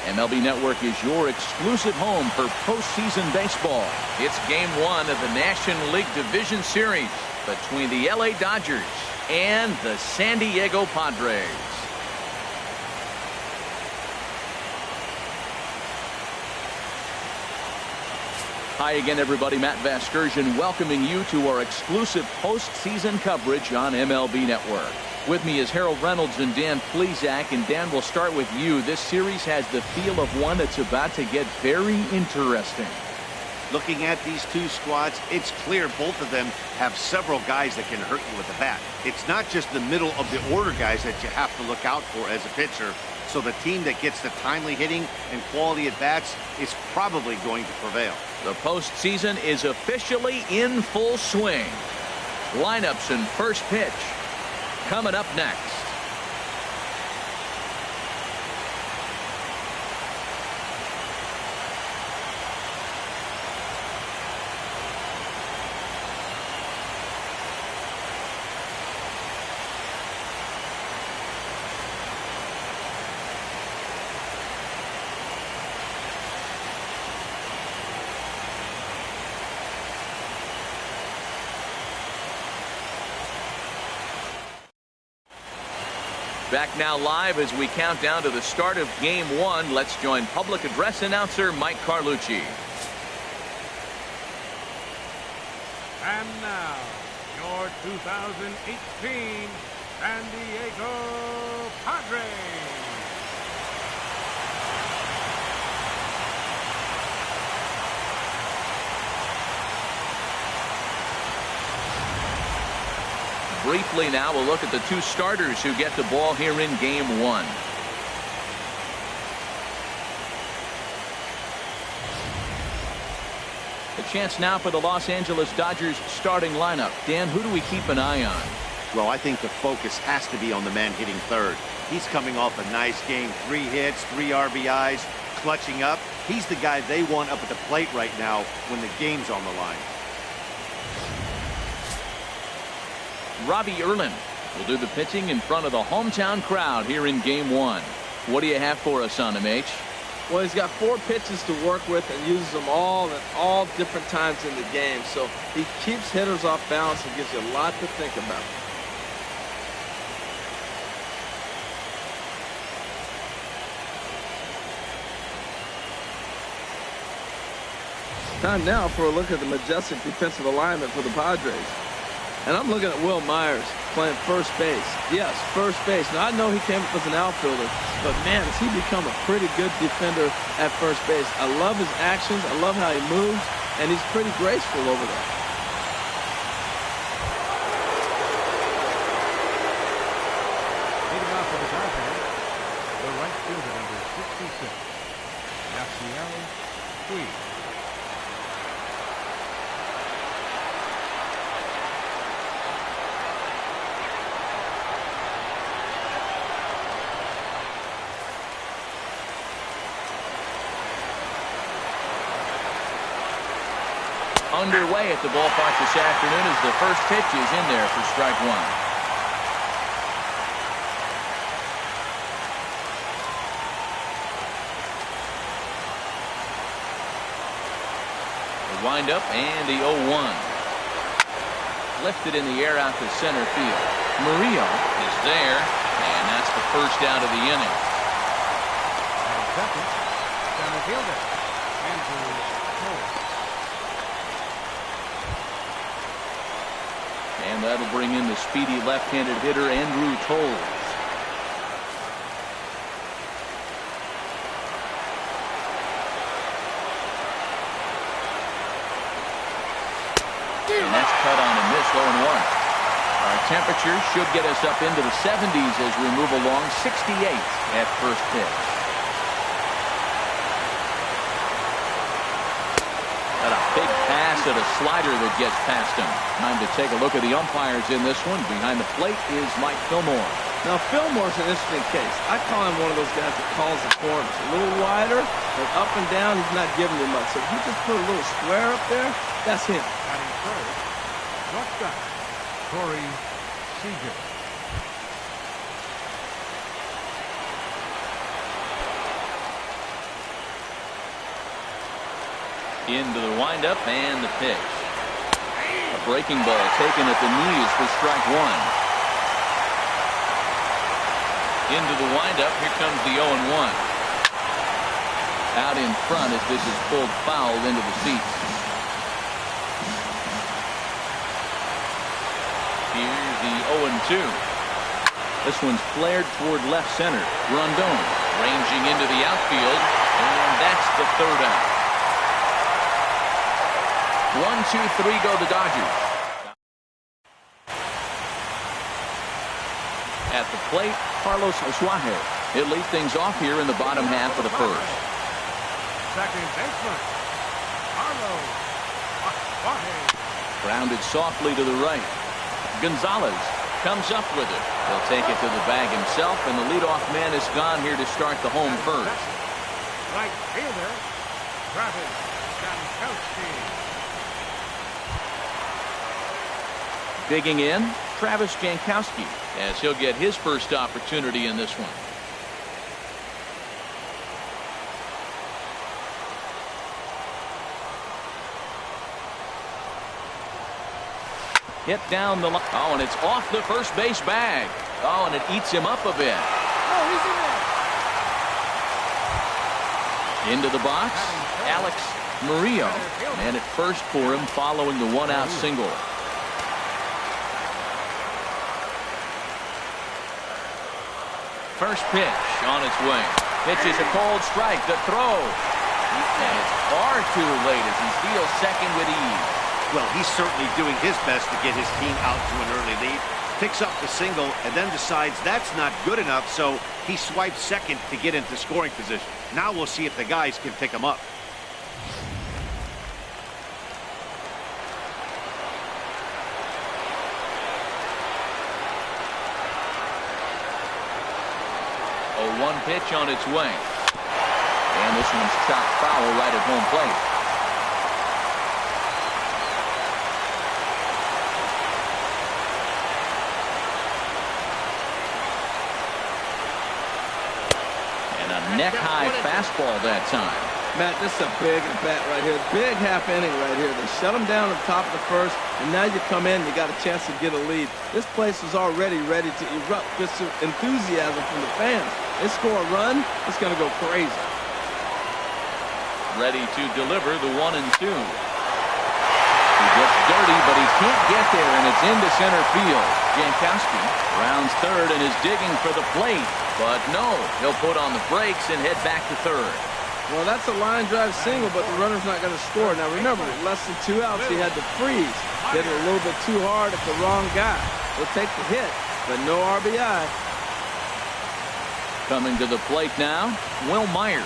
MLB Network is your exclusive home for postseason baseball. It's Game 1 of the National League Division Series between the LA Dodgers and the San Diego Padres. Hi again, everybody. Matt Vasgersian welcoming you to our exclusive postseason coverage on MLB Network. With me is Harold Reynolds and Dan Plesac. And Dan, we'll start with you. This series has the feel of one that's about to get very interesting. Looking at these two squads, it's clear both of them have several guys that can hurt you with the bat. It's not just the middle of the order guys that you have to look out for as a pitcher. So the team that gets the timely hitting and quality at bats is probably going to prevail. The postseason is officially in full swing. Lineups and first pitch coming up next. Back now live as we count down to the start of Game 1. Let's join public address announcer Mike Carlucci. And now, your 2018 San Diego Padres. Briefly now, we'll look at the two starters who get the ball here in Game 1. A chance now for the Los Angeles Dodgers starting lineup. Dan, who do we keep an eye on? Well, I think the focus has to be on the man hitting third. He's coming off a nice game. 3 hits, 3 RBIs, clutching up. He's the guy they want up at the plate right now when the game's on the line. Robbie Erlin will do the pitching in front of the hometown crowd here in Game 1. What do you have for us on him, H? Well, he's got 4 pitches to work with and uses them all at all different times in the game. So he keeps hitters off balance and gives you a lot to think about. Time now for a look at the majestic defensive alignment for the Padres. And I'm looking at Will Myers playing first base. Yes, first base. Now, I know he came up as an outfielder, but man, has he become a pretty good defender at first base. I love his actions. I love how he moves, and he's pretty graceful over there. Leading off for the Dodgers, the right fielder number 66, Kris. Underway at the ballpark this afternoon as the first pitch is in there for strike 1. The windup and the 0-1. Lifted in the air out to center field. Murillo is there, and that's the first out of the inning. And second, center fielder, Andrew Cole. And that'll bring in the speedy left-handed hitter Andrew Toles. And that's cut on a miss, 0-1. Our temperature should get us up into the 70s as we move along. 68 at first pitch. Got a big pass at a slider that gets past him. Time to take a look at the umpires in this one. Behind the plate is Mike Fillmore. Now, Fillmore's an interesting case. I call him one of those guys that calls the corners. A little wider, but up and down, he's not giving you much. So if you just put a little square up there, that's him. Batting first, shortstop, Corey Seager. Into the windup and the pitch. A breaking ball taken at the knees for strike one. Into the windup. Here comes the 0-1. Out in front as this is pulled foul into the seats. Here's the 0-2. This one's flared toward left center. Rondon ranging into the outfield, and that's the third out. 1-2-3 go the Dodgers. At the plate, Carlos Suarez. He'll lead things off here in the bottom half of the first. Second baseman, Carlos Suarez. Grounded softly to the right. Gonzalez comes up with it. He'll take it to the bag himself, and the leadoff man is gone here to start the home first. Right fielder, Travis Jankowski. Digging in, Travis Jankowski, as he'll get his first opportunity in this one. Hit down the line. Oh, and it's off the first base bag. Oh, and it eats him up a bit. Oh, he's in there. Into the box, Alex Murillo. Man at first for him following the one-out single. First pitch on its way. Pitch is a cold strike. The throw. And it's far too late as he steals second with ease. Well, he's certainly doing his best to get his team out to an early lead. Picks up the single and then decides that's not good enough, so he swipes second to get into scoring position. Now we'll see if the guys can pick him up. One pitch on its way. And this one's chopped foul right at home plate. And a neck-high fastball that time. Matt, this is a big at-bat right here. Big half inning right here. They shut them down at the top of the first, and now you come in, you got a chance to get a lead. This place is already ready to erupt with enthusiasm from the fans. They score a run, it's going to go crazy. Ready to deliver the 1-2. He gets dirty, but he can't get there, and it's into center field. Jankowski rounds third and is digging for the plate, but no, he'll put on the brakes and head back to third. Well, that's a line drive single, but the runner's not going to score. Now, remember, less than 2 outs, he had to freeze. Hit it a little bit too hard at the wrong guy. He'll take the hit, but no RBI. Coming to the plate now, Will Myers.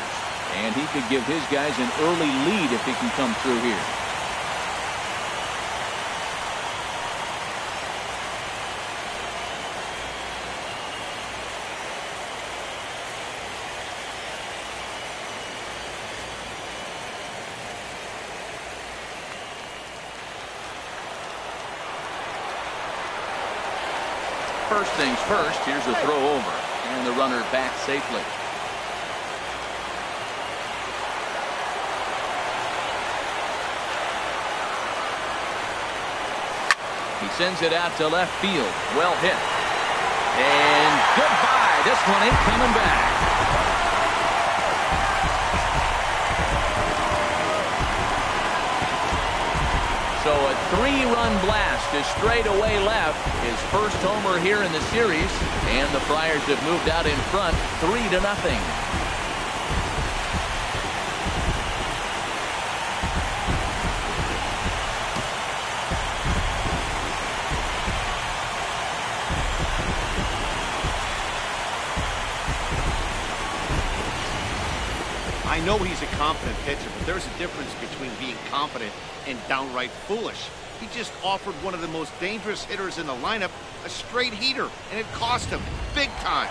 And he could give his guys an early lead if he can come through here. First things first, here's a throw over. And the runner back safely. He sends it out to left field. Well hit. And goodbye. This one ain't coming back. So a 3-run blast to straightaway left. His first homer here in the series. And the Friars have moved out in front 3-0. I know he's a confident pitcher, but there's a difference between being confident and downright foolish. He just offered one of the most dangerous hitters in the lineup a straight heater, and it cost him big time.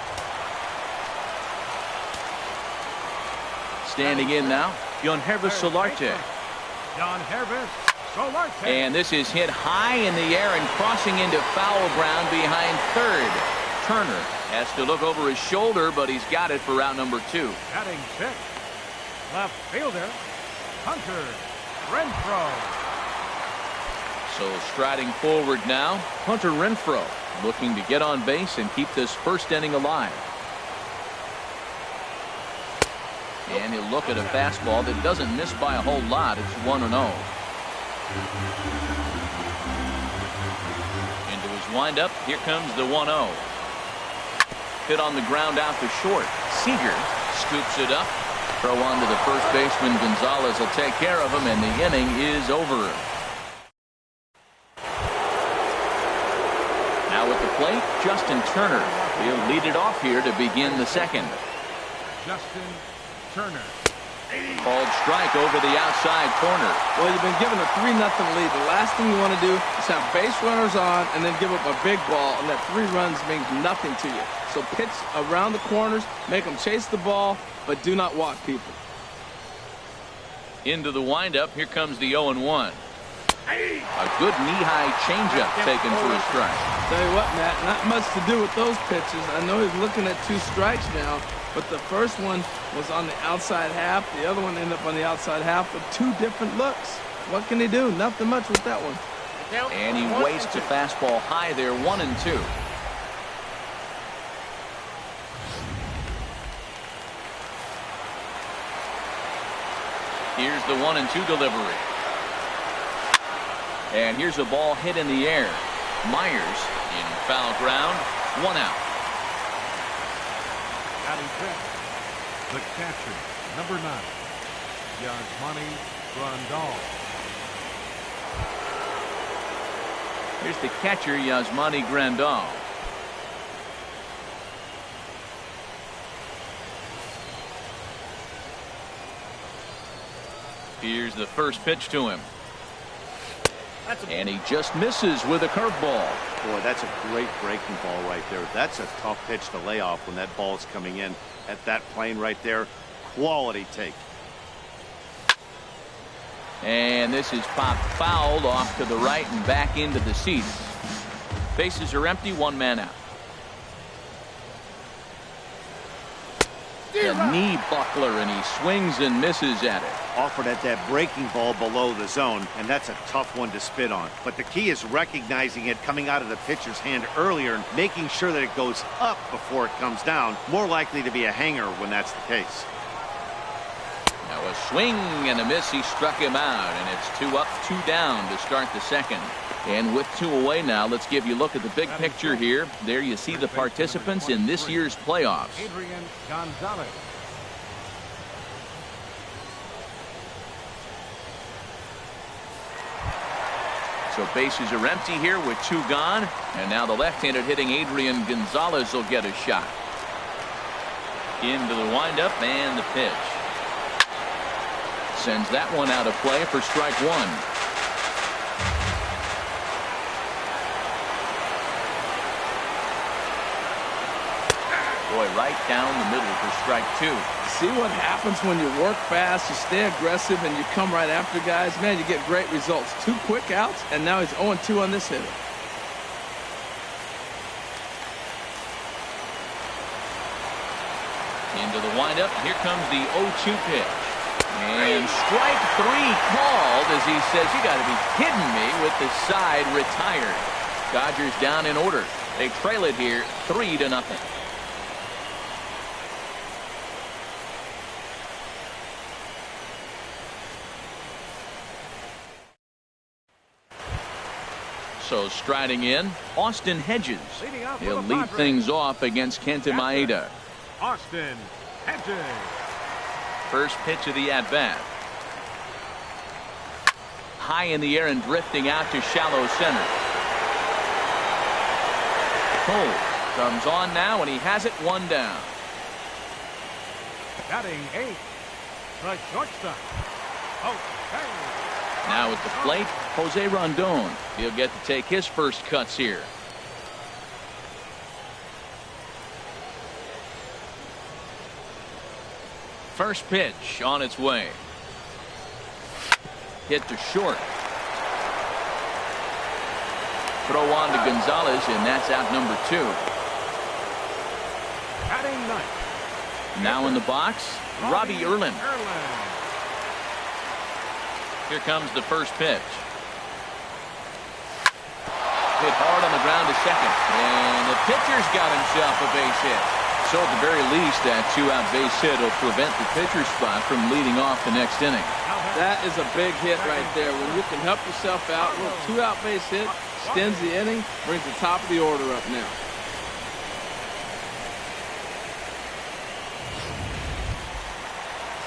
Standing in now, Yangervis Solarte. Yangervis Solarte. And this is hit high in the air and crossing into foul ground behind third. Turner has to look over his shoulder, but he's got it for out number 2. Batting 6, left fielder Hunter Renfroe. So striding forward now, Hunter Renfroe looking to get on base and keep this first inning alive. And he'll look at a fastball that doesn't miss by a whole lot. It's 1-0. Into his windup. Here comes the 1-0. Hit on the ground out to short. Seager scoops it up. Throw on to the first baseman. Gonzalez will take care of him, and the inning is over. Now at the plate, Justin Turner. He'll lead it off here to begin the second. Justin Turner. Called strike over the outside corner. Well, you've been given a 3-0 lead. The last thing you want to do is have base runners on and then give up a big ball, and that 3 runs means nothing to you. So pitch around the corners, make them chase the ball, but do not walk people. Into the windup. Here comes the 0-1. A good knee-high changeup taken for a strike. Tell you what, Matt, not much to do with those pitches. I know he's looking at 2 strikes now, but the first one was on the outside half. The other one ended up on the outside half with 2 different looks. What can he do? Nothing much with that one. And he wastes a fastball high there, 1-2. Here's the 1-2 delivery. And here's a ball hit in the air. Myers in foul ground. 1 out. Batting fifth, the catcher, number 9, Yasmani Grandal. Here's the catcher, Yasmani Grandal. Here's the first pitch to him. And he just misses with a curveball. Boy, that's a great breaking ball right there. That's a tough pitch to lay off when that ball's coming in at that plane right there. Quality take. And this is popped fouled off to the right and back into the seats. Bases are empty, 1 man out. A knee buckler, and he swings and misses at it. Offered at that breaking ball below the zone, and that's a tough one to spit on. But the key is recognizing it coming out of the pitcher's hand earlier and making sure that it goes up before it comes down. More likely to be a hanger when that's the case. Now a swing and a miss. He struck him out, and it's 2 up, 2 down to start the second. And with 2 away now, let's give you a look at the big picture here. There you see the participants in this year's playoffs. Adrian Gonzalez. So bases are empty here with 2 gone. And now the left-handed hitting Adrian Gonzalez will get a shot. Into the windup and the pitch. Sends that one out of play for strike 1. Boy, right down the middle for strike 2. See what happens when you work fast, you stay aggressive, and you come right after guys? Man, you get great results. 2 quick outs, and now he's 0-2 on this hitter. Into the windup. Here comes the 0-2 pitch. And strike 3 called as he says, you got to be kidding me, with the side retired. Dodgers down in order. They trail it here 3-0. So striding in, Austin Hedges. He'll lead things off against Kenta Maeda. Austin Hedges. First pitch of the at-bat. High in the air and drifting out to shallow center. Cole comes on now, and he has it 1 down. Batting 8th, the shortstop. Now at the plate, Jose Rondon. He'll get to take his first cuts here. First pitch on its way. Hit to short. Throw on to Gonzalez, and that's out number 2. Batting 9th. Now in the box, Robbie Erlin. Here comes the first pitch. Hit hard on the ground to second. And the pitcher's got himself a base hit. So at the very least, that two-out base hit will prevent the pitcher's spot from leading off the next inning. That is a big hit right there. When you can help yourself out, a little two-out base hit, extends the inning, brings the top of the order up now.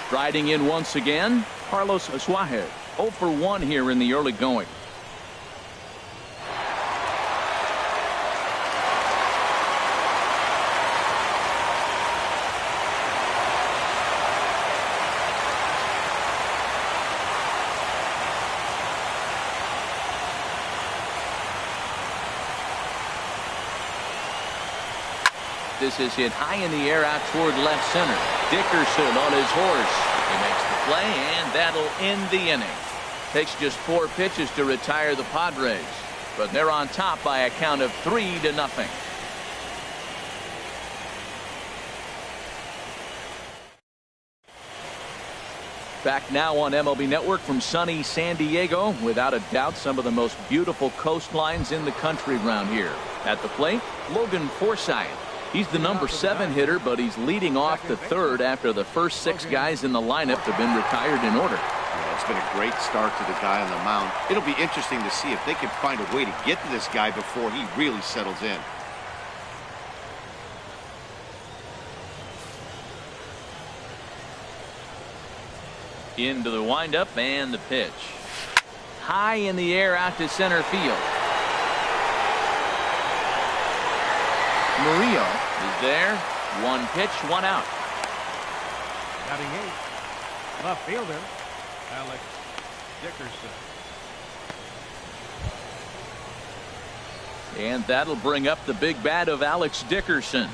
Riding in once again, Carlos Suarez. 0 for 1 here in the early going. This is hit high in the air out toward left center. Dickerson on his horse. He makes the play, and that'll end the inning. Takes just 4 pitches to retire the Padres, but they're on top by a count of 3-0. Back now on MLB Network from sunny San Diego. Without a doubt, some of the most beautiful coastlines in the country around here. At the plate, Logan Forsythe. He's the number 7 hitter, but he's leading off the third after the first 6 guys in the lineup have been retired in order. Yeah, it's been a great start to the guy on the mound. It'll be interesting to see if they can find a way to get to this guy before he really settles in. Into the windup and the pitch. High in the air out to center field. Murillo is there. 1 pitch, 1 out. Batting 8, left fielder, Alex Dickerson. And that'll bring up the big bat of Alex Dickerson.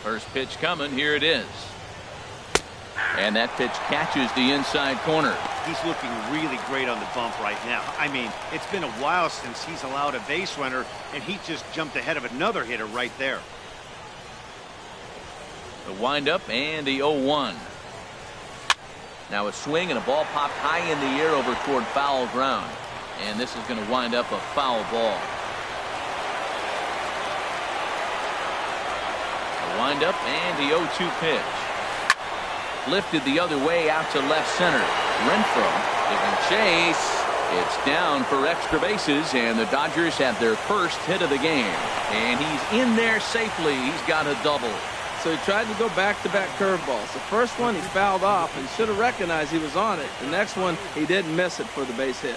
First pitch coming. Here it is. And that pitch catches the inside corner. He's looking really great on the bump right now. I mean, it's been a while since he's allowed a base runner, and he just jumped ahead of another hitter right there. The windup and the 0-1. Now a swing and a ball popped high in the air over toward foul ground. And this is going to wind up a foul ball. The windup and the 0-2 pitch. Lifted the other way out to left center. Renfroe giving chase. It's down for extra bases, and the Dodgers have their first hit of the game. And he's in there safely. He's got a double. So he tried to go back-to-back curveballs. The first one he fouled off and should have recognized he was on it. The next one he didn't miss it for the base hit.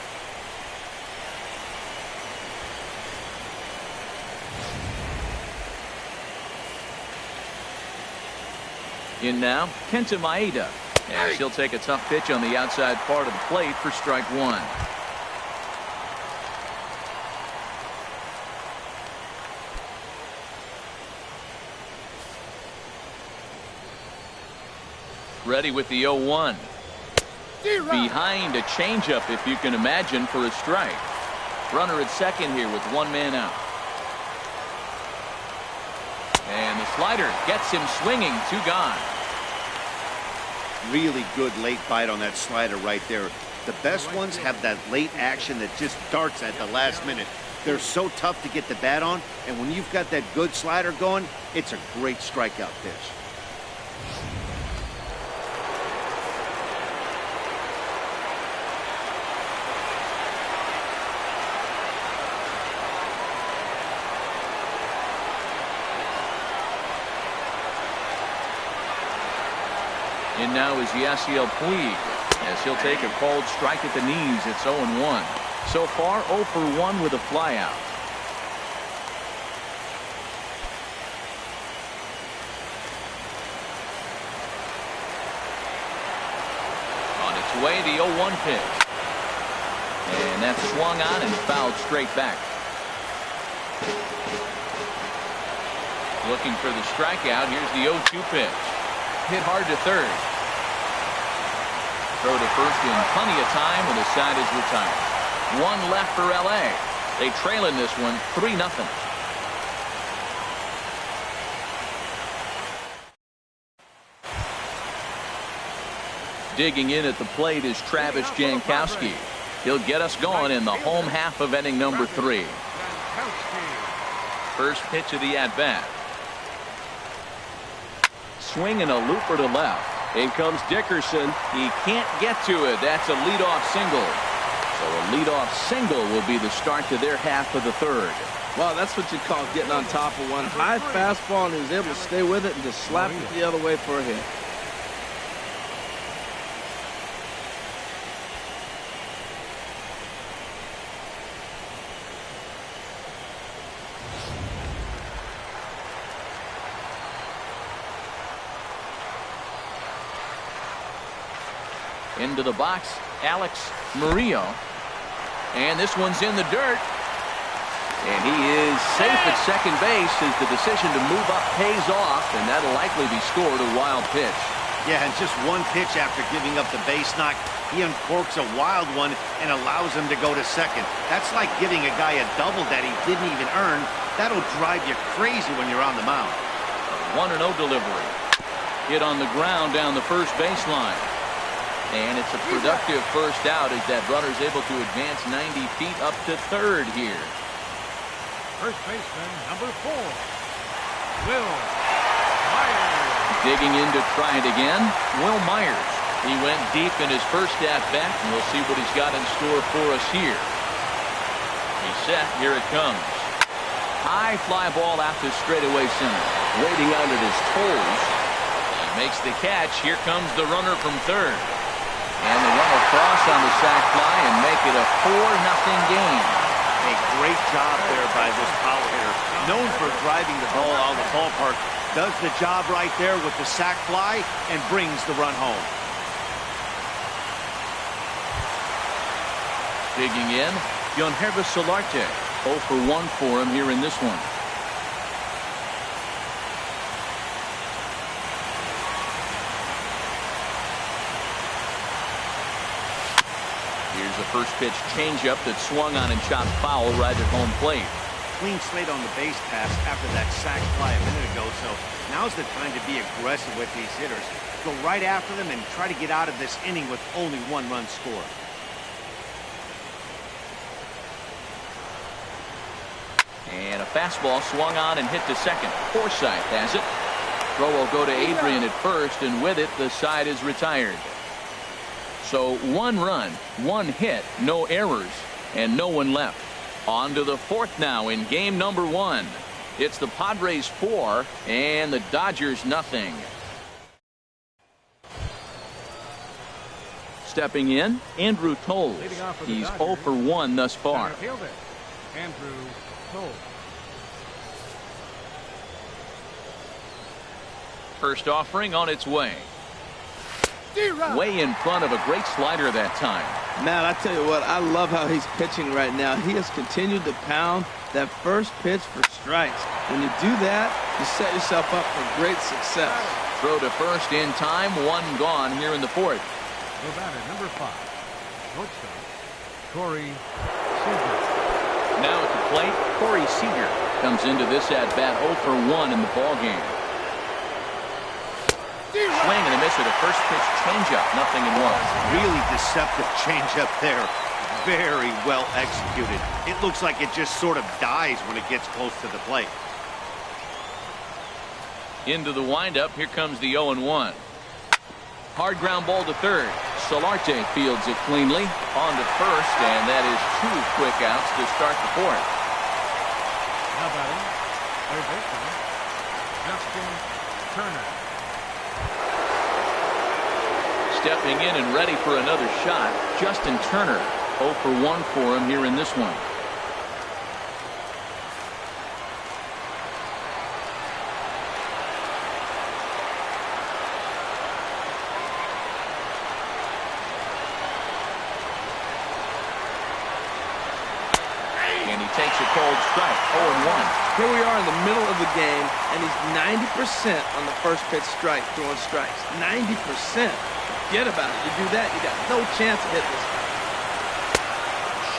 In now, Kenta Maeda. And she'll take a tough pitch on the outside part of the plate for strike 1. Ready with the 0-1. Behind a changeup, if you can imagine, for a strike. Runner at second here with 1 man out. And the slider gets him swinging. 2 gone. Really good late bite on that slider right there. The best ones have that late action that just darts at the last minute. They're so tough to get the bat on, and when you've got that good slider going, it's a great strikeout pitch. In now is Yasiel Puig, as he'll take a called strike at the knees. It's 0-1. So far, 0 for 1 with a flyout. On its way, the 0-1 pitch. And that's swung on and fouled straight back. Looking for the strikeout. Here's the 0-2 pitch. Hit hard to third. Throw to first in plenty of time when the side is retired. 1 left for LA. They trail in this one 3-0. Digging in at the plate is Travis Jankowski. He'll get us going in the home half of inning number 3. First pitch of the at-bat. Swing and a looper to left. In comes Dickerson. He can't get to it. That's a leadoff single. So a leadoff single will be the start to their half of the 3rd. Well, that's what you call getting on top of one. High fastball, and he was able to stay with it and just slap it the other way for a hit. Into the box, Alex Murillo. And this one's in the dirt. And he is safe at second base as the decision to move up pays off, and that'll likely be scored a wild pitch. Yeah, and just one pitch after giving up the base knock, he uncorks a wild one and allows him to go to second. That's like giving a guy a double that he didn't even earn. That'll drive you crazy when you're on the mound. 1-0 delivery. Hit on the ground down the first baseline. And it's a productive first out as that runner's able to advance 90 feet up to third here. First baseman, number 4, Will Myers. Digging in to try it again, Will Myers. He went deep in his first at-bat, and we'll see what he's got in store for us here. He's set. Here it comes. High fly ball out to straightaway center. Waiting on it his toes. He makes the catch. Here comes the runner from third. And the run will cross on the sac fly and make it a 4-0 game. A great job there by this power hitter. Known for driving the ball out of the ballpark. Does the job right there with the sac fly and brings the run home. Digging in, Yonhervis Solarte. 0 for 1 for him here in this one. Here's the first pitch changeup that swung on and chopped foul right at home plate. Clean slate on the base pass after that sac fly a minute ago, so now's the time to be aggressive with these hitters. Go right after them and try to get out of this inning with only 1 run scored. And a fastball swung on and hit to second. Forsythe has it. Throw will go to Adrian at first, and with it, the side is retired. So 1 run, 1 hit, no errors, and no one left. On to the 4th now in game number 1. It's the Padres 4 and the Dodgers nothing. Stepping in, Andrew Toles. He's 0 for 1 thus far. Andrew Toles. First offering on its way. Way in front of a great slider that time. Man, I tell you what, I love how he's pitching right now. He has continued to pound that first pitch for strikes. When you do that, you set yourself up for great success. Throw to first in time, 1 gone here in the 4th. The batter, number 5, shortstop, Corey Seager. Now at the plate, Corey Seager comes into this at-bat 0 for 1 in the ballgame. Swing and a miss at a first pitch changeup, 0-1. Really deceptive changeup there. Very well executed. It looks like it just sort of dies when it gets close to the plate. Into the windup, here comes the 0-1. Hard ground ball to third. Solarte fields it cleanly. On to first, and that is 2 quick outs to start the 4th. Now batting, third baseman, Justin Turner. Stepping in and ready for another shot, Justin Turner. 0 for 1 for him here in this one. And he takes a cold strike, 0-1. Here we are in the middle of the game, and he's 90% on the first pitch strike, throwing strikes. 90%. Forget about it. You do that, you got no chance of hitting this guy.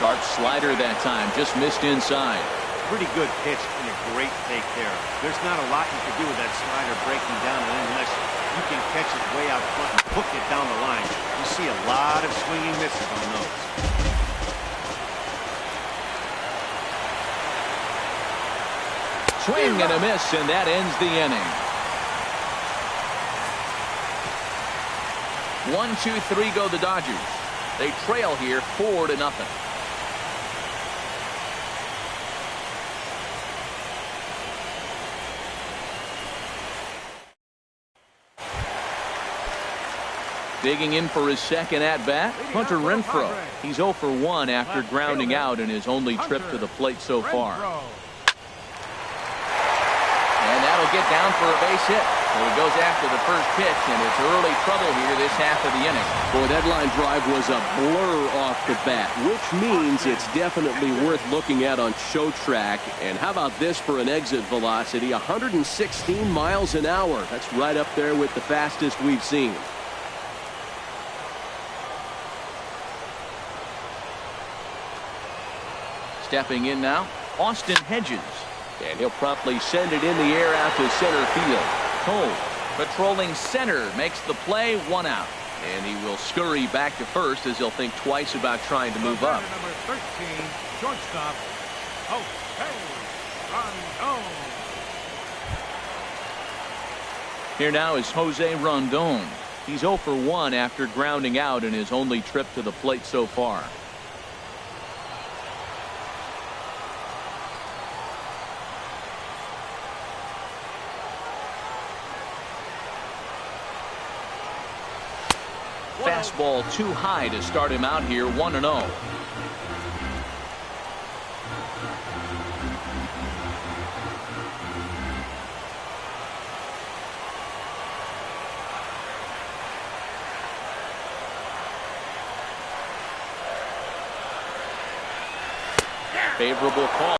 Sharp slider that time, just missed inside. Pretty good pitch and a great fake there. There's not a lot you can do with that slider breaking down unless you can catch it way out front and hook it down the line. You see a lot of swinging misses on those. Swing and a miss, and that ends the inning. 1-2-3 go the Dodgers. They trail here 4-0. Digging in for his second at-bat, Hunter Renfroe. He's 0 for 1 after grounding out in his only trip to the plate so far. And that'll get down for a base hit. So he goes after the first pitch, and it's early trouble here this half of the inning. Boy, that line drive was a blur off the bat, which means it's definitely worth looking at on show track. And how about this for an exit velocity? 116 miles an hour. That's right up there with the fastest we've seen. Stepping in now, Austin Hedges. And he'll promptly send it in the air out to center field. Cole, patrolling center, makes the play, 1 out. And he will scurry back to first as he'll think twice about trying to move up. Number 13, shortstop, Rondon. Here now is Jose Rondon. He's 0 for 1 after grounding out in his only trip to the plate so far. Fastball too high to start him out here, 1-0. Favorable call.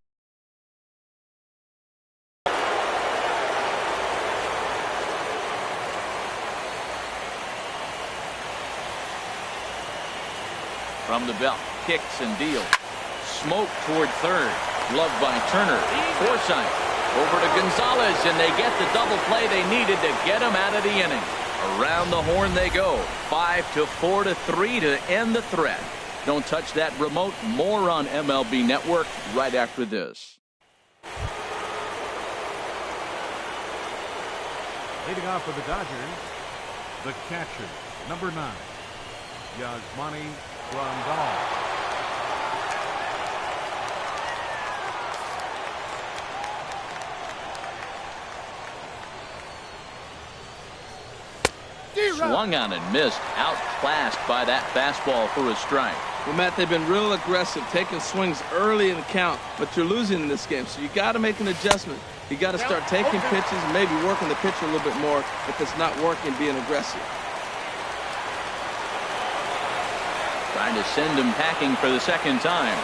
From the belt, kicks and deals. Smoke toward third. Gloved by Turner. Forsythe over to Gonzalez, and they get the double play they needed to get him out of the inning. Around the horn they go. 5-4-3 to end the threat. Don't touch that remote. More on MLB Network right after this. Leading off for the Dodgers, the catcher, number 9, Yasmani Grandal. Swung on and missed. Outclassed by that fastball for a strike. Well, Matt, they've been real aggressive, taking swings early in the count, but you're losing in this game, so you got to make an adjustment. You got to start taking pitches, maybe working the pitcher a little bit more if it's not working, being aggressive. Trying to send him packing for the second time.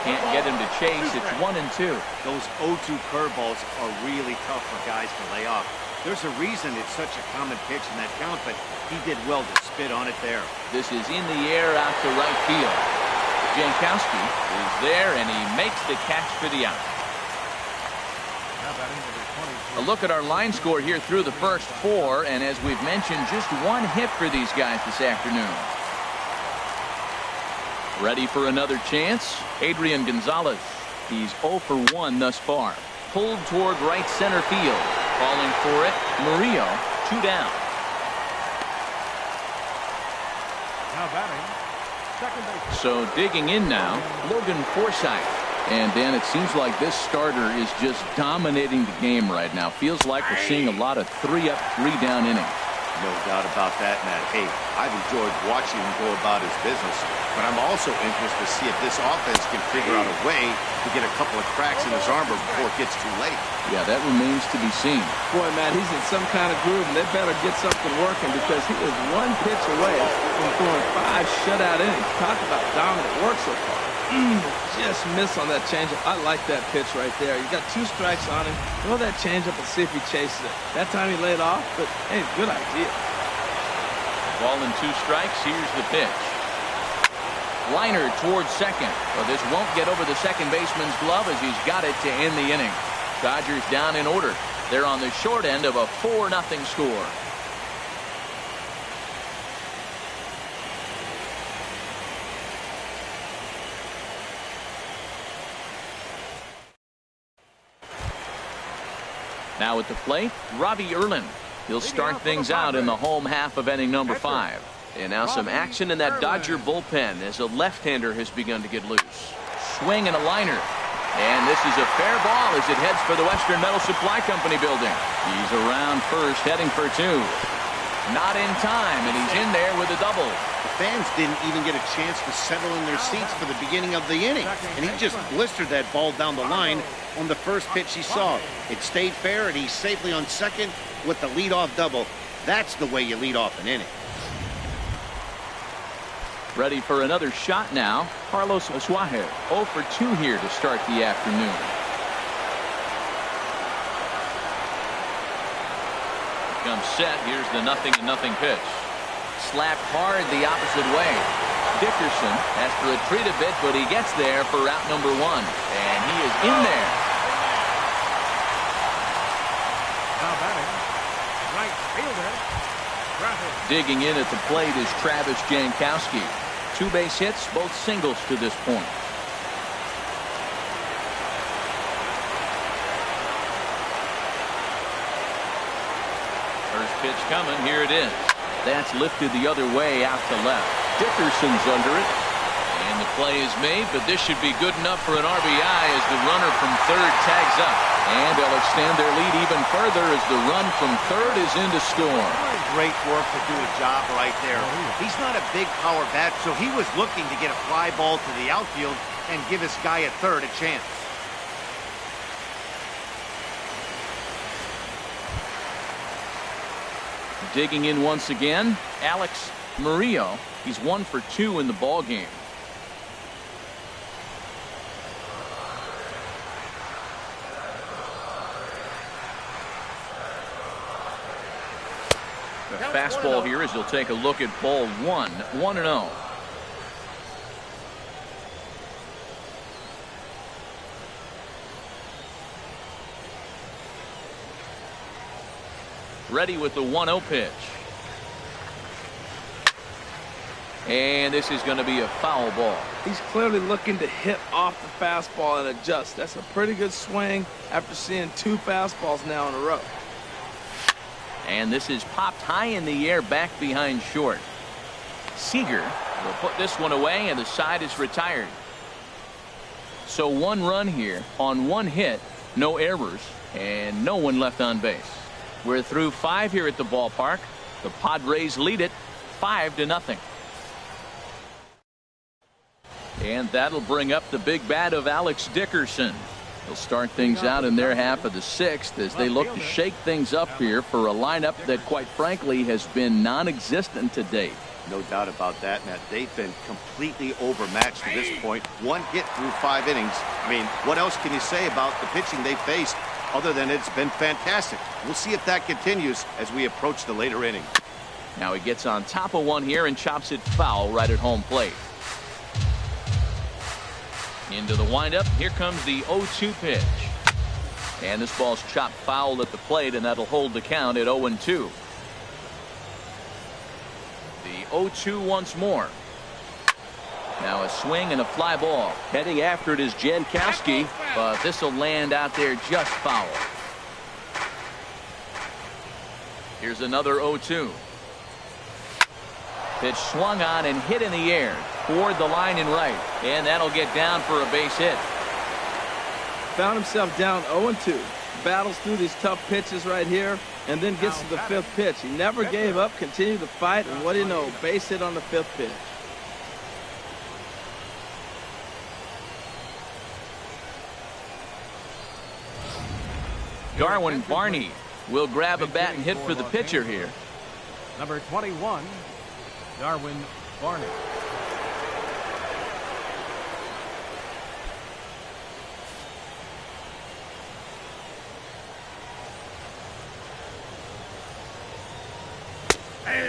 Can't get him to chase. It's 1-2. Those 0-2 curveballs are really tough for guys to lay off. There's a reason it's such a common pitch in that count, but he did well to spit on it there. This is in the air out to right field. Jankowski is there, and he makes the catch for the out. A look at our line score here through the first 4, and as we've mentioned, just 1 hit for these guys this afternoon. Ready for another chance? Adrian Gonzalez. He's 0 for 1 thus far. Pulled toward right center field. Falling for it, Murillo, 2 down. Now batting, second base. So digging in now, Logan Forsythe. And Dan, it seems like this starter is just dominating the game right now. Feels like we're seeing a lot of 3-up, 3-down innings. No doubt about that, Matt. Hey, I've enjoyed watching him go about his business, but I'm also interested to see if this offense can figure out a way to get a couple of cracks in his armor before it gets too late. Yeah, that remains to be seen. Boy, Matt, he's in some kind of groove, and they better get something working because he is 1 pitch away from throwing 5 shutout innings. Talk about dominant work so far. Just miss on that changeup. I like that pitch right there. You got 2 strikes on him. Throw that changeup and see if he chases it. That time he laid off, but hey, good idea. Ball and 2 strikes. Here's the pitch. Liner towards second. Well, this won't get over the second baseman's glove as he's got it to end the inning. Dodgers down in order. They're on the short end of a 4-0 score. Now at the plate, Robbie Erlin. He'll start things out in the home half of inning number 5. And now some action in that Dodger bullpen as a left-hander has begun to get loose. Swing and a liner. And this is a fair ball as it heads for the Western Metal Supply Company building. He's around first, heading for 2. Not in time, and he's in there with a double. The fans didn't even get a chance to settle in their seats for the beginning of the inning. And he just blistered that ball down the line on the first pitch he saw. It stayed fair, and he's safely on second with the leadoff double. That's the way you lead off an inning. Ready for another shot now. Carlos Asuaje, 0 for 2 here to start the afternoon. Comes set. Here's the 0-0 pitch. Slapped hard the opposite way. Dickerson has to retreat a bit, but he gets there for out number 1. And he is in there. Now batting, right fielder, Travis. Digging in at the plate is Travis Jankowski. 2 base hits, both singles to this point. First pitch coming. Here it is. That's lifted the other way out to left. Dickerson's under it. And the play is made, but this should be good enough for an RBI as the runner from third tags up. And they'll extend their lead even further as the run from third is in to score. Great work to do a job right there. He's not a big power bat, so he was looking to get a fly ball to the outfield and give his guy at third a chance. Digging in once again, Alex Murillo. He's 1 for 2 in the ball game. The fastball here as he'll take a look at ball 1, 1-0. Ready with the 1-0 pitch. And this is going to be a foul ball. He's clearly looking to hit off the fastball and adjust. That's a pretty good swing after seeing 2 fastballs now in a row. And this is popped high in the air back behind short. Seager will put this one away, and the side is retired. So 1 run here on 1 hit, no errors, and no one left on base. We're through 5 here at the ballpark. The Padres lead it 5-0. And that'll bring up the big bat of Alex Dickerson. They'll start things out in their half of the 6th as they look to shake things up here for a lineup that, quite frankly, has been non-existent to date. No doubt about that, Matt. They've been completely overmatched to this point. 1 hit through 5 innings. I mean, what else can you say about the pitching they faced other than it's been fantastic? We'll see if that continues as we approach the later innings. Now he gets on top of one here and chops it foul right at home plate. Into the windup. Here comes the 0-2 pitch. And this ball's chopped foul at the plate, and that'll hold the count at 0-2. The 0-2 once more. Now a swing and a fly ball. Heading after it is Jankowski, but this will land out there just foul. Here's another 0-2. Pitch swung on and hit in the air toward the line and right, and that'll get down for a base hit. Found himself down 0-2. Battles through these tough pitches right here, and then gets to the 5th pitch. He never gave up, continued to fight, and what do you know, base hit on the 5th pitch. Darwin Barney will grab a bat and hit for the pitcher here. Number 21, Darwin Barney.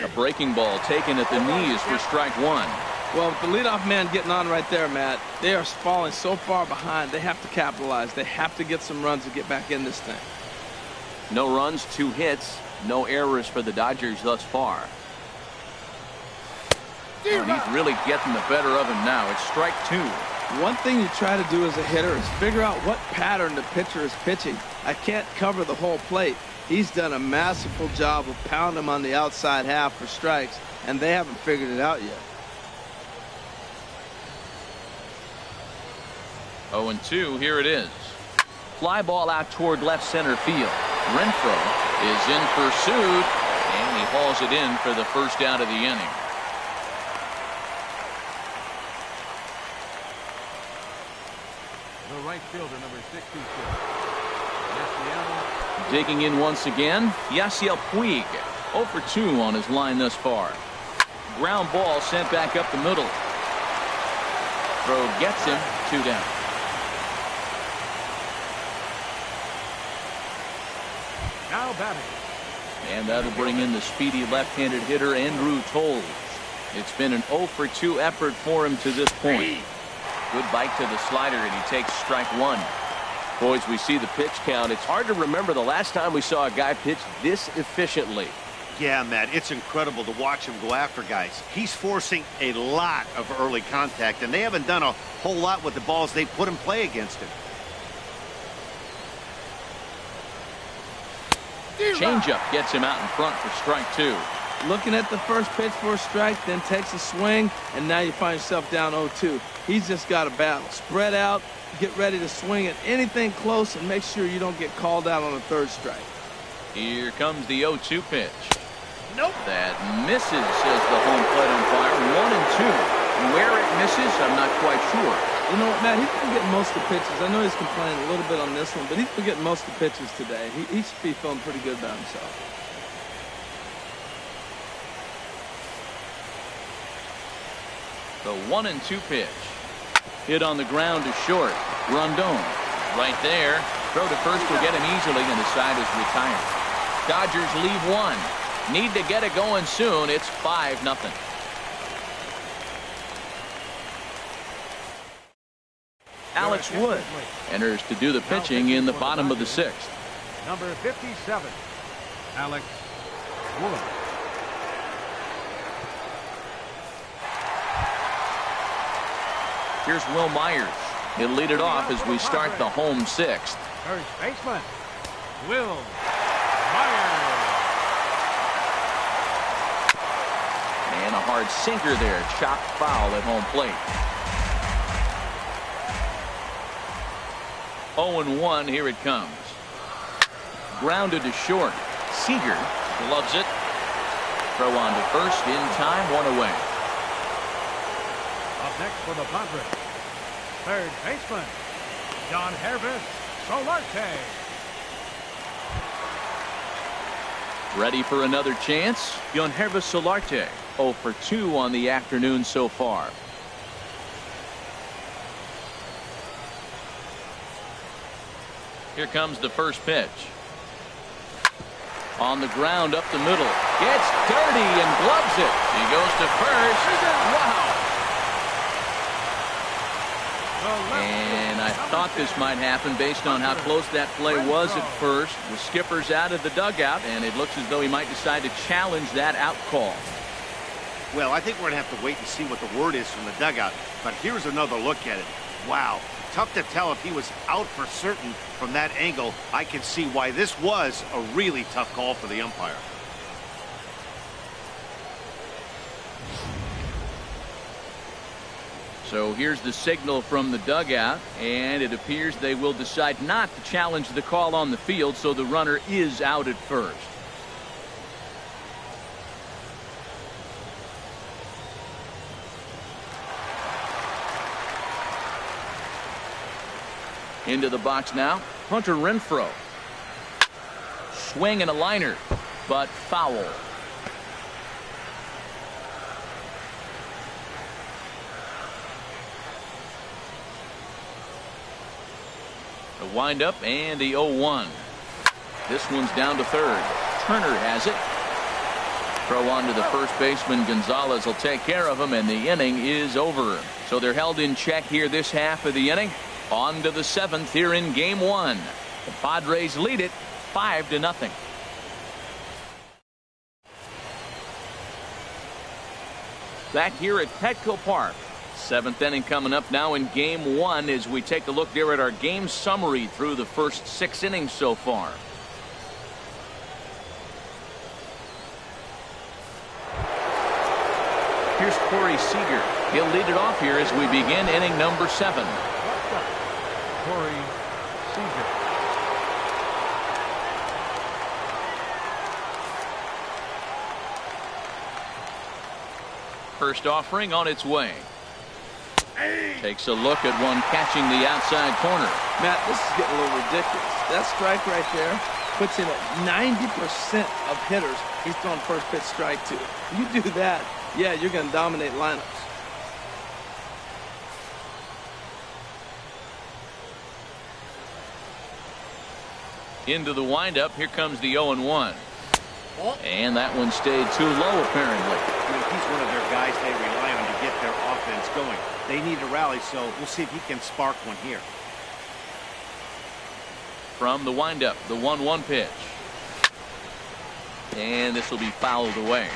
A breaking ball taken at the knees for strike 1. Well, with the leadoff man getting on right there, Matt, they are falling so far behind. They have to capitalize. They have to get some runs to get back in this thing. No runs, 2 hits, no errors for the Dodgers thus far. And he's really getting the better of him now. It's strike 2. One thing you try to do as a hitter is figure out what pattern the pitcher is pitching. I can't cover the whole plate. He's done a masterful job of pounding him on the outside half for strikes, and they haven't figured it out yet. 0-2, here it is. Fly ball out toward left center field. Renfroe is in pursuit, and he hauls it in for the first out of the inning. The right fielder, number 66. Digging in once again, Yasiel Puig. 0 for 2 on his line thus far. Ground ball sent back up the middle. Throw gets him, 2 down. Now batting. And that'll bring in the speedy left-handed hitter Andrew Toles. It's been an 0 for 2 effort for him to this point. Good bite to the slider, and he takes strike 1. Boys, we see the pitch count. It's hard to remember the last time we saw a guy pitch this efficiently. Yeah, Matt, it's incredible to watch him go after guys. He's forcing a lot of early contact, and they haven't done a whole lot with the balls they put in play against him. Changeup gets him out in front for strike 2. Looking at the first pitch for a strike, then takes a swing, and now you find yourself down 0-2. He's just got a battle. Spread out, get ready to swing at anything close, and make sure you don't get called out on a third strike. Here comes the 0-2 pitch. Nope. That misses, says the home plate umpire. 1-2. Where it misses, I'm not quite sure. You know what, Matt? He's been getting most of the pitches. I know he's complaining a little bit on this one, but he's been getting most of the pitches today. He should be feeling pretty good about himself. The 1-2 pitch. Hit on the ground to short. Rondon right there. Throw to first will get him easily, and the side is retired. Dodgers leave 1. Need to get it going soon. It's 5-0. Alex Wood enters to do the pitching in the bottom of the 6th. Number 57, Alex Wood. Here's Will Myers. He'll lead it off as we start the home 6th. First baseman, Will Myers. And a hard sinker there. Chopped foul at home plate. 0-1. Here it comes. Grounded to short. Seager gloves it. Throw on to first in time. 1 away. Up next for the Padres, third baseman, John Hervis Solarte. Ready for another chance. John Hervis Solarte. 0 for 2 on the afternoon so far. Here comes the first pitch. On the ground up the middle. Gets dirty and gloves it. He goes to first. Wow. And I thought this might happen based on how close that play was at first. The skipper's out of the dugout, and it looks as though he might decide to challenge that out call. Well, I think we're going to have to wait and see what the word is from the dugout. But here's another look at it. Wow. Tough to tell if he was out for certain from that angle. I can see why this was a really tough call for the umpire. So here's the signal from the dugout, and it appears they will decide not to challenge the call on the field, so the runner is out at first. Into the box now, Hunter Renfroe. Swing and a liner, but foul. The windup and the 0-1. This one's down to third. Turner has it. Throw on to the first baseman. Gonzalez will take care of him, and the inning is over. So they're held in check here this half of the inning. On to the 7th here in game 1. The Padres lead it 5-0. Back here at Petco Park. Seventh inning coming up now in game one as we take a look there at our game summary through the first 6 innings so far. Here's Corey Seager. He'll lead it off here as we begin inning number 7. Corey Seager. First offering on its way. Takes a look at one catching the outside corner. Matt, this is getting a little ridiculous. That strike right there puts him at 90% of hitters he's throwing first pitch strike to. You do that, yeah, you're going to dominate lineups. Into the windup. Here comes the 0-1. And that one stayed too low, apparently. He's one of their guys they rely on to get their offense going. They need a rally, so we'll see if he can spark one here. From the windup, the 1-1 pitch. And this will be fouled away.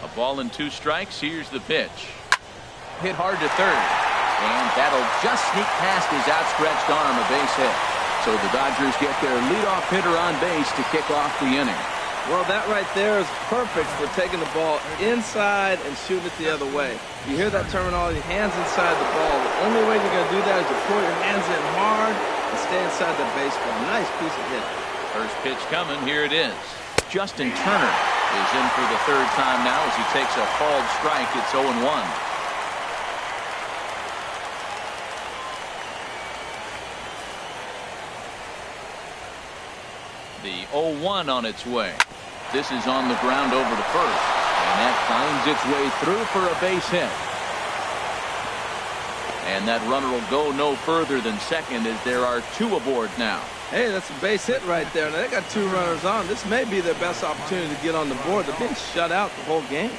A ball and 2 strikes. Here's the pitch. Hit hard to third. And that'll just sneak past his outstretched arm, a base hit. So the Dodgers get their leadoff hitter on base to kick off the inning. Well, that right there is perfect for taking the ball inside and shooting it the other way. You hear that terminology, hands inside the ball. The only way you're going to do that is to pull your hands in hard and stay inside the baseball. Nice piece of hit. First pitch coming. Here it is. Justin Turner is in for the 3rd time now as he takes a called strike. It's 0-1. The 0-1 on its way. This is on the ground over to first. And that finds its way through for a base hit. And that runner will go no further than second as there are 2 aboard now. Hey, that's a base hit right there. Now, they got 2 runners on. This may be their best opportunity to get on the board. They've been shut out the whole game.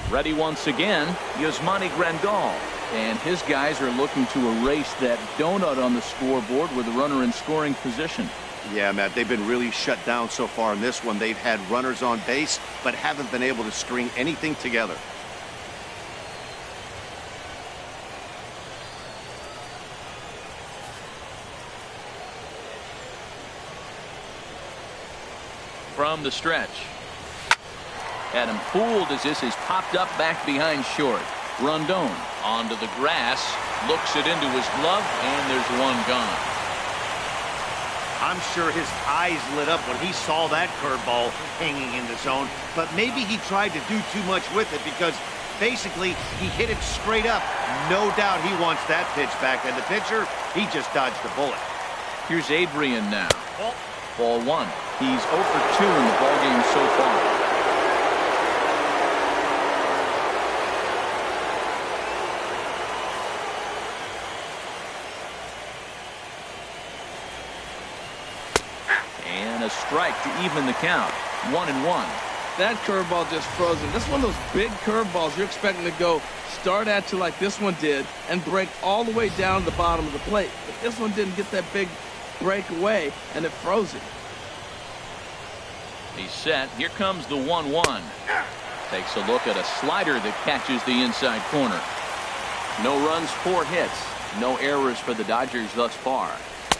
Ready once again, Yasmani Grandal. And his guys are looking to erase that donut on the scoreboard with a runner in scoring position. Yeah, Matt, they've been really shut down so far in this one. They've had runners on base, but haven't been able to string anything together. From the stretch. Had him fooled as this is popped up back behind short. Rondon onto the grass, looks it into his glove, and there's one gone. I'm sure his eyes lit up when he saw that curveball hanging in the zone, but maybe he tried to do too much with it because basically he hit it straight up. No doubt he wants that pitch back, and the pitcher, he just dodged the bullet. Here's Adrian now. Ball 1. He's 0 for 2 in the ballgame so far. A strike to even the count. 1-1. That curveball just frozen. This is one of those big curveballs you're expecting to go start at you like this one did and break all the way down to the bottom of the plate. But this one didn't get that big breakaway and it froze it. He's set. Here comes the 1-1. Takes a look at a slider that catches the inside corner. No runs, 4 hits. No errors for the Dodgers thus far.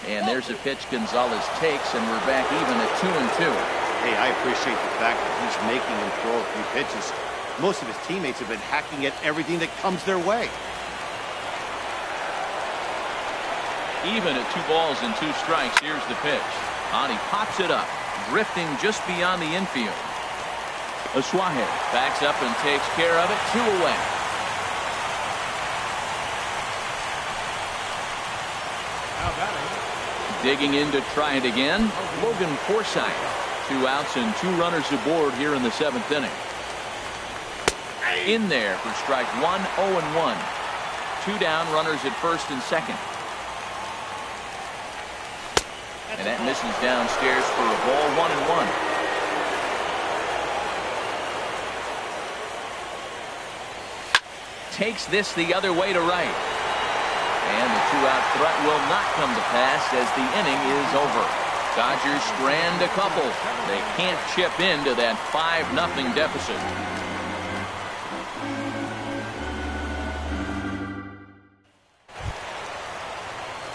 And there's a pitch Gonzalez takes, and we're back even at 2-2. Hey, I appreciate the fact that he's making him throw a few pitches. Most of his teammates have been hacking at everything that comes their way. Even at 2 balls and 2 strikes, here's the pitch. He pops it up, drifting just beyond the infield. Asuaje backs up and takes care of it. 2 away. Digging in to try it again, Logan Forsythe. 2 outs and 2 runners aboard here in the 7th inning. In there for strike 1, 0-1. 2 down, runners at first and second. And that misses downstairs for a ball. 1-1. Takes this the other way to right. And the 2-out threat will not come to pass as the inning is over. Dodgers strand a couple. They can't chip into that 5-0 deficit.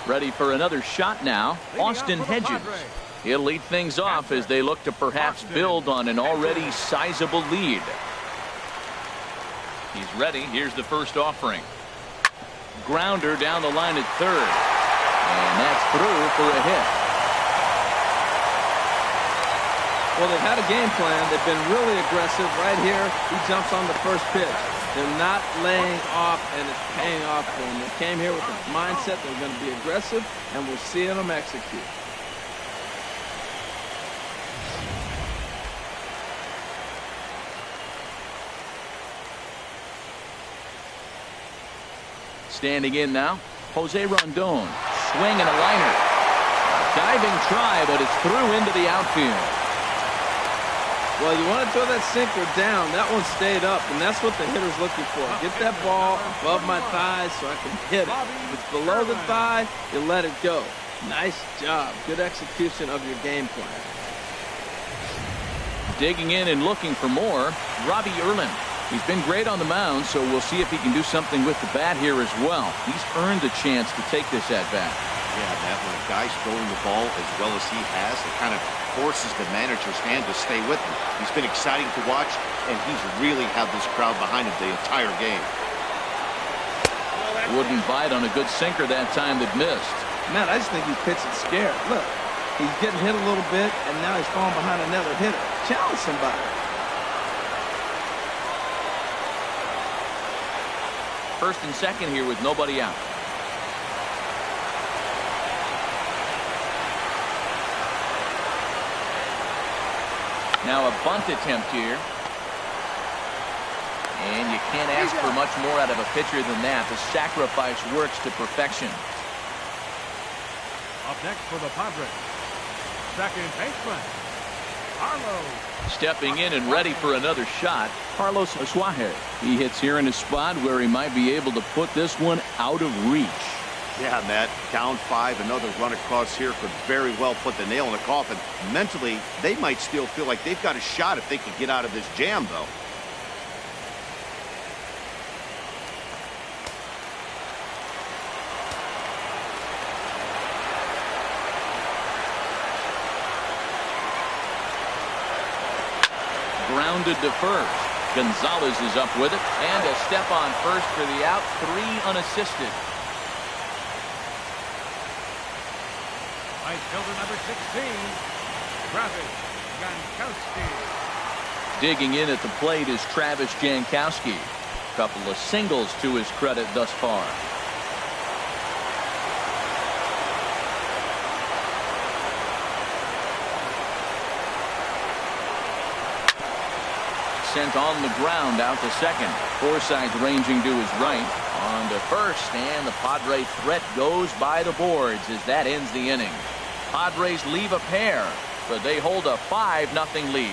Ready for another shot now, Austin Hedges. He'll lead things off as they look to perhaps build on an already sizable lead. He's ready. Here's the first offering. Grounder down the line at third. And that's through for a hit. Well, they've had a game plan. They've been really aggressive. Right here, he jumps on the first pitch. They're not laying off, and it's paying off for them. They came here with a mindset they're going to be aggressive, and we're seeing them execute. Standing in now, Jose Rondon. Swing and a liner. Diving try, but it's through into the outfield. Well, you want to throw that sinker down. That one stayed up, and that's what the hitter's looking for. Get that ball above my thighs so I can hit it. If it's below the thigh, you let it go. Nice job. Good execution of your game plan. Digging in and looking for more, Robbie Erlin. He's been great on the mound, so we'll see if he can do something with the bat here as well. He's earned a chance to take this at-bat. Yeah, Matt, when a guy's throwing the ball as well as he has, it kind of forces the manager's hand to stay with him. He's been exciting to watch, and he's really had this crowd behind him the entire game. Wouldn't bite on a good sinker that time that missed. Man, I just think he pitched it scared. Look, he's getting hit a little bit, and now he's falling behind another hitter. Challenge somebody. First and second here with nobody out. Now a bunt attempt here. And you can't ask for much more out of a pitcher than that. The sacrifice works to perfection. Up next for the Padres, second baseman, Carlos. Stepping in and ready for another shot, Carlos Suarez. He hits here in a spot where he might be able to put this one out of reach. Yeah, Matt, down 5, another run across here could very well put the nail in the coffin. Mentally, they might still feel like they've got a shot if they can get out of this jam, though. Grounded to first. Gonzalez is up with it, and a step on first for the out. 3 unassisted. Right fielder number 16, Travis Jankowski. Digging in at the plate is Travis Jankowski. Couple of singles to his credit thus far. Sent on the ground out to second. Forsythe ranging to his right. On to first, and the Padre threat goes by the boards as that ends the inning. Padres leave a pair, but they hold a 5-0 lead.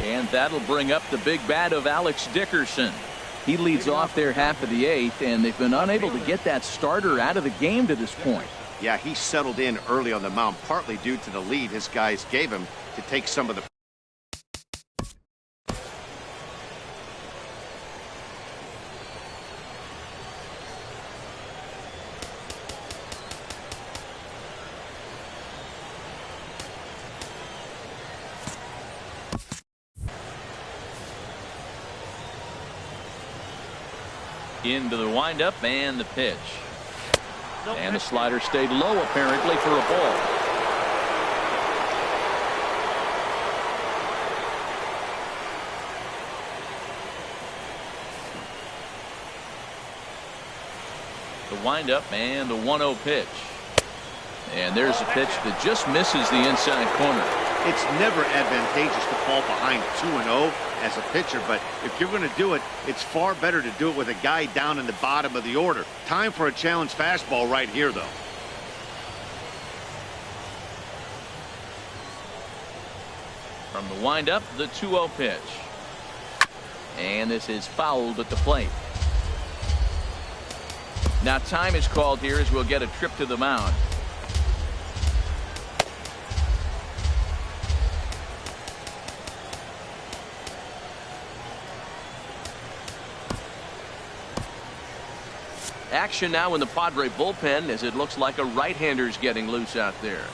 And that'll bring up the big bat of Alex Dickerson. He leads off their half of the 8th, and they've been unable to get that starter out of the game to this point. Yeah, he settled in early on the mound, partly due to the lead his guys gave him to take some of the... Into the windup and the pitch. And the slider stayed low apparently for a ball. The windup and the 1-0 pitch. And there's a pitch that just misses the inside corner. It's never advantageous to fall behind 2-0 as a pitcher, but if you're going to do it, it's far better to do it with a guy down in the bottom of the order. Time for a challenge fastball right here, though. From the windup, the 2-0 pitch. And this is fouled at the plate. Now time is called here as we'll get a trip to the mound. Action now in the Padre bullpen as it looks like a right-hander's getting loose out there.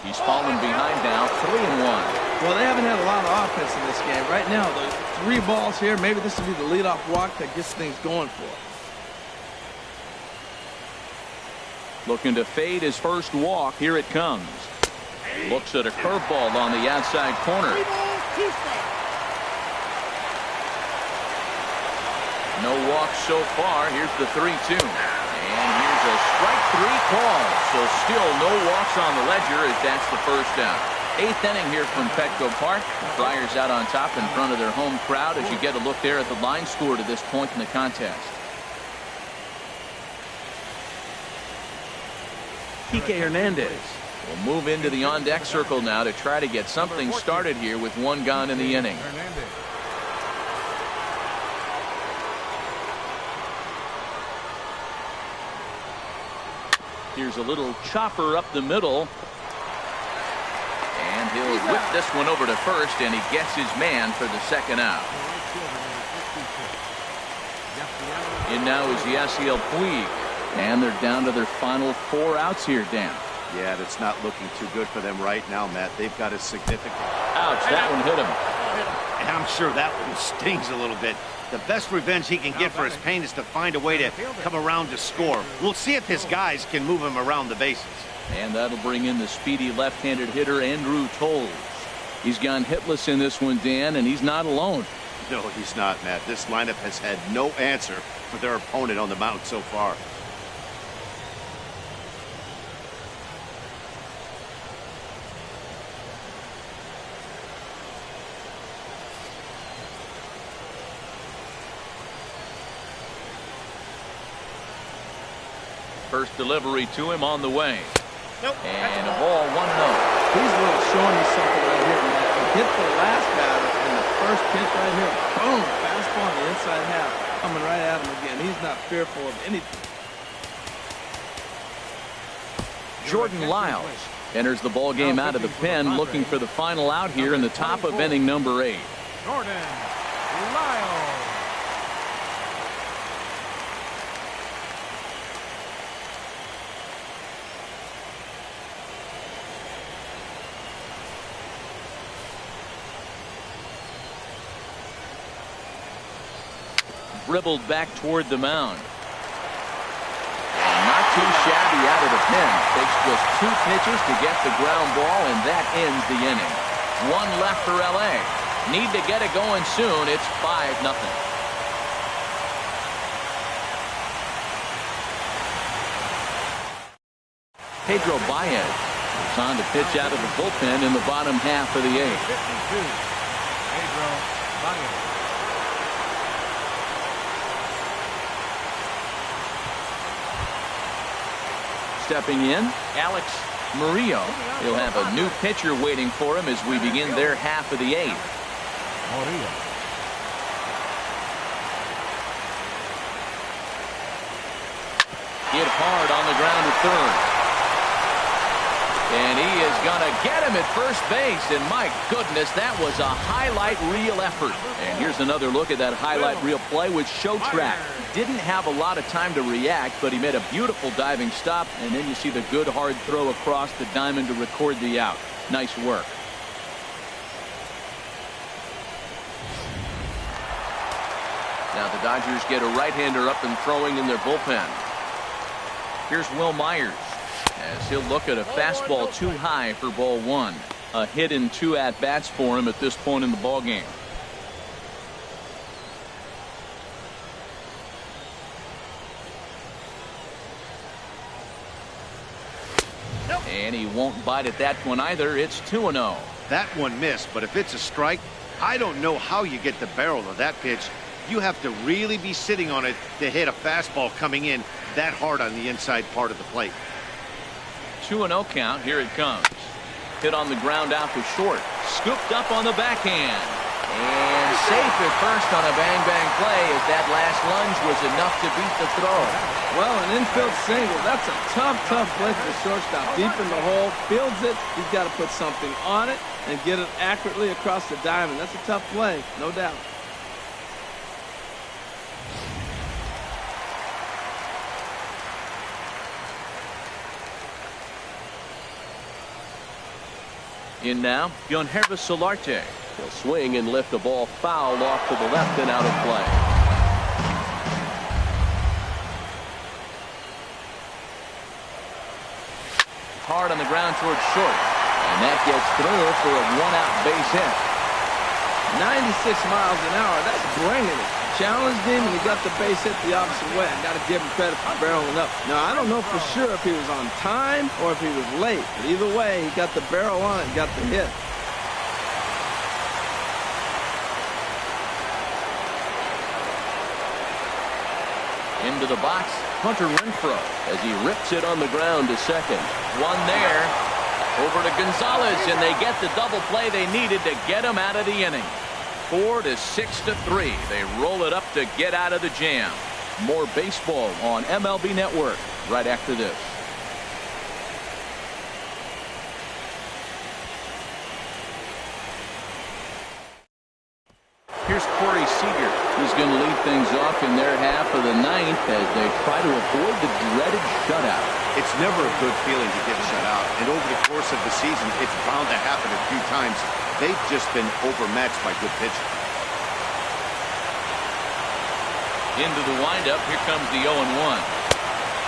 He's fallen behind now, 3-1. Well, they haven't had a lot of offense in this game. Right now, the 3 balls here, maybe this will be the leadoff walk that gets things going for him. Looking to fade his first walk. Here it comes. Looks at a curveball on the outside corner. No walks so far. Here's the 3-2. And here's a strike 3 call. So still no walks on the ledger as that's the first out. 8th inning here from Petco Park. The Friars out on top in front of their home crowd as you get a look there at the line score to this point in the contest. Kike Hernandez will move into the on-deck circle now to try to get something started here with 1 gone in the inning. Here's a little chopper up the middle. And he'll whip this one over to first, and he gets his man for the second out. In now is Yasiel Puig. And they're down to their final 4 outs here, Dan. Yeah, that's not looking too good for them right now, Matt. They've got a significant... Ouch, that one hit him. And I'm sure that one stings a little bit. The best revenge he can get for his pain is to find a way to come around to score. We'll see if his guys can move him around the bases. And that'll bring in the speedy left-handed hitter Andrew Toles. He's gone hitless in this one, Dan, and he's not alone. No, he's not, Matt. This lineup has had no answer for their opponent on the mound so far. First delivery to him on the way. Nope. And a ball, 1-0. He's really showing you something right here, man. He hit the last batter in the first pitch right here. Boom! Fastball on the inside half. Coming right at him again. He's not fearful of anything. Jordan Lyles enters the ball game out of the pen, looking for the final out here in the top of inning number 8. Jordan Lyles. Dribbled back toward the mound. And not too shabby out of the pen. Takes just 2 pitches to get the ground ball, and that ends the inning. 1 left for LA. Need to get it going soon. It's 5-0. Pedro Baez is on to pitch out of the bullpen in the bottom half of the 8th. 52. Pedro Baez. Stepping in, Alex Murillo. He'll have a new pitcher waiting for him as we begin their half of the 8th. Murillo. Hit hard on the ground to third. And he is going to get him at first base. And my goodness, that was a highlight reel effort. And here's another look at that highlight reel play with Showtrack. Didn't have a lot of time to react, but he made a beautiful diving stop. And then you see the good hard throw across the diamond to record the out. Nice work. Now the Dodgers get a right-hander up and throwing in their bullpen. Here's Will Myers, as he'll look at a fastball too high for ball 1. A hit in 2 at-bats for him at this point in the ballgame. And he won't bite at that one either. It's 2-0. That one missed, but if it's a strike, I don't know how you get the barrel of that pitch. You have to really be sitting on it to hit a fastball coming in that hard on the inside part of the plate. 2-0 count. Here it comes. Hit on the ground out to short. Scooped up on the backhand. And safe at first on a bang-bang play as that last lunge was enough to beat the throw. Well, an infield single. That's a tough play for the shortstop. Deep in the hole, fields it. He's got to put something on it and get it accurately across the diamond. That's a tough play, no doubt. In now, Yonhervis Solarte. He'll swing and lift the ball foul off to the left and out of play. Hard on the ground towards short. And that gets through for a one-out base hit. 96 miles an hour. That's bringing it. Challenged him, and he got the base hit the opposite way. I got to give him credit for barreling up. Now, I don't know for sure if he was on time or if he was late. But either way, he got the barrel on it and got the hit. Into the box, Hunter Renfroe as he rips it on the ground to second. One there. Over to Gonzalez, and they get the double play they needed to get him out of the inning. 4-6-3. They roll it up to get out of the jam. More baseball on MLB Network right after this. Here's Corey Seager. He's going to lead things off in their half of the ninth as they try to avoid the dreaded shutout. It's never a good feeling to get shut out, and over the course of the season, it's bound to happen a few times. They've just been overmatched by good pitching. Into the windup, here comes the 0-1.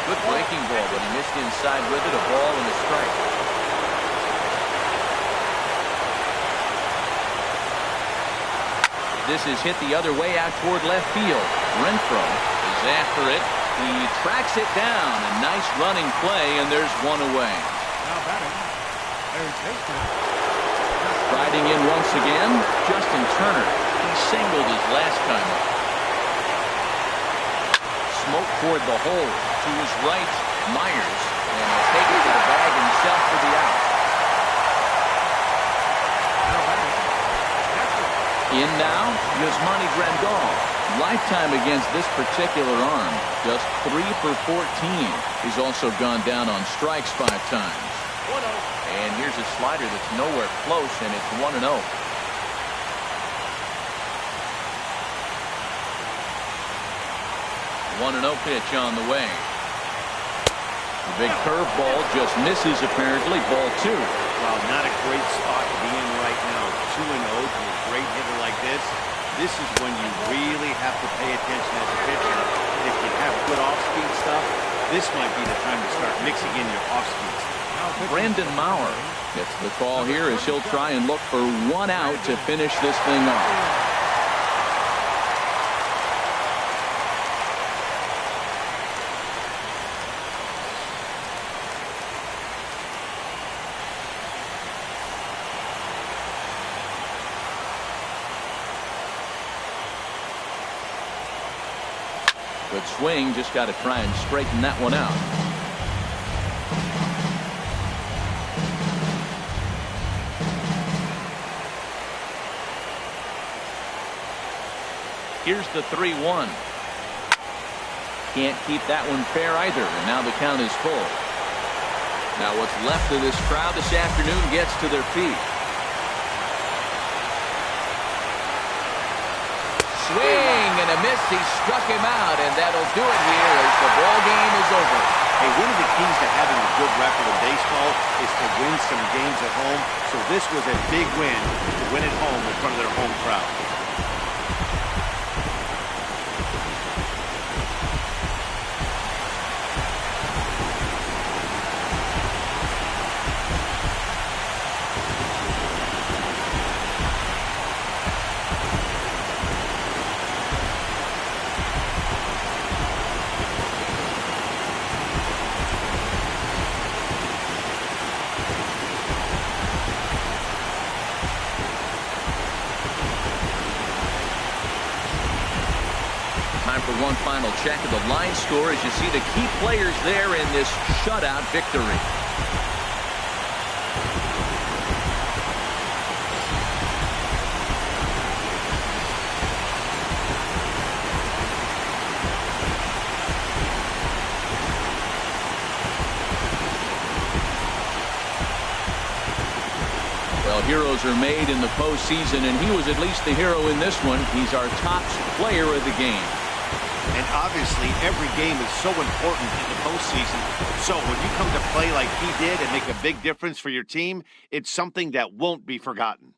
Good breaking ball, but he missed inside with it, a ball and a strike. This is hit the other way out toward left field. Renfroe is after it. He tracks it down. A nice running play, and there's one away. Now batting, third baseman. Riding in once again, Justin Turner. He singled his last time up. Smoke toward the hole. To his right, Myers. And he'll take it to the bag himself for the out. In now, Yasmani Grandal. Lifetime against this particular arm. Just 3 for 14. He's also gone down on strikes 5 times. 1-0. And here's a slider that's nowhere close, and it's 1-0. 1-0 pitch on the way. The big curveball just misses apparently. Ball 2. Well, not a great spot to be in right now. 2-0 to a great hitter like this. This is when you really have to pay attention as a pitcher. If you have good off-speed stuff, this might be the time to start mixing in your off-speed stuff. Brandon Maurer gets the call here as he'll try and look for 1 out to finish this thing off. Good swing, just got to try and straighten that one out. Here's the 3-1. Can't keep that one fair either, and now the count is full. Now what's left of this crowd this afternoon gets to their feet. Swing and a miss. He struck him out, and that'll do it here as the ball game is over. Hey, one of the keys to having a good record in baseball is to win some games at home. So this was a big win to win at home in front of their home crowd. For one final check of the line score as you see the key players there in this shutout victory. heroes are made in the postseason, and he was at least the hero in this one. He's our top player of the game. And obviously, every game is so important in the postseason. So when you come to play like he did and make a big difference for your team, it's something that won't be forgotten.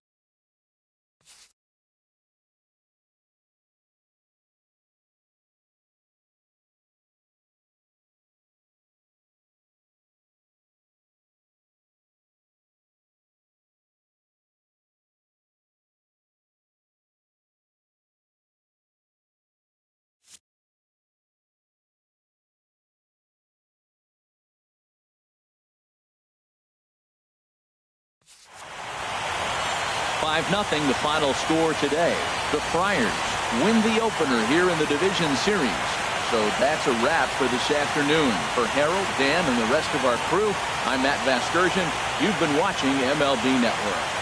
Nothing the final score today. The Friars win the opener here in the division series. So that's a wrap for this afternoon. For Harold, Dan, and the rest of our crew, I'm Matt Vasgersian. You've been watching MLB Network.